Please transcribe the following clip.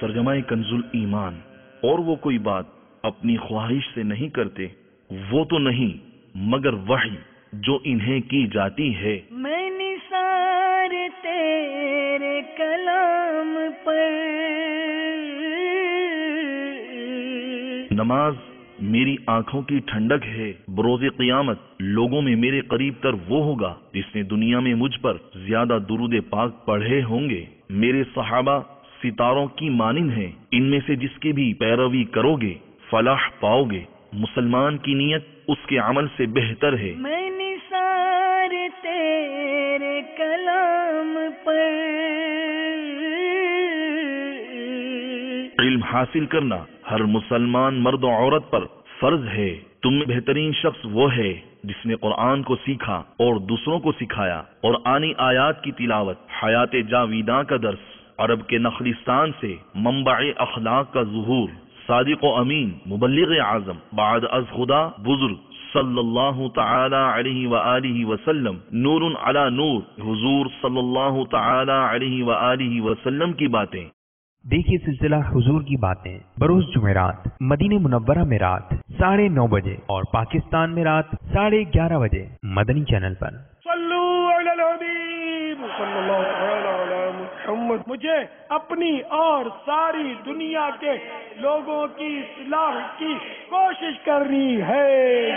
ترجمہ کنزُل ایمان۔ اور وہ کوئی بات اپنی خواہش سے نہیں کرتے، وہ تو نہیں مگر وحی جو انہیں کی جاتی ہے۔ میں نثار تیرے کلام پر، نماز میری آنکھوں کی ٹھنڈک ہے۔ بروز قیامت لوگوں میں میرے قریب تر وہ ہوگا جس نے دنیا میں مجھ پر زیادہ درود پاک پڑھے ہوں گے۔ میرے صحابہ ستاروں کی مانند ہیں، ان میں سے جس کی بھی پیروی کرو گے فلاح پاؤ گے۔ مسلمان کی نیت اس کے عمل سے بہتر ہے۔ میں نثار تیرے کلام پر، علم حاصل کرنا ہر مسلمان مرد و عورت پر فرض ہے۔ تم میں بہترین شخص وہ ہے جس نے قرآن کو سیکھا اور دوسروں کو سکھایا۔ اور آنی آیات کی تلاوت، حیات جاویداں کا درس، عرب کے نخلستان سے منبع اخلاق کا ظہور، صادق و امین مبلغ اعظم بعد از خدا بزرگ صلی اللہ تعالی علیہ وآلہ وسلم، نور علی نور حضور صلی اللہ تعالی علیہ وآلہ وسلم کی باتیں۔ دیکھیے سلسلہ حضور کی باتیں بروز جمعرات مدینہ منورہ میں رات 9:30 بجے اور پاکستان میں رات 11:30 بجے مدنی چینل پر۔ صلو علی الحبیب صلی اللہ تعالی علی محمد۔ مجھے اپنی اور ساری دنیا کے لوگوں کی اصلاح کی کوشش کرنی ہے۔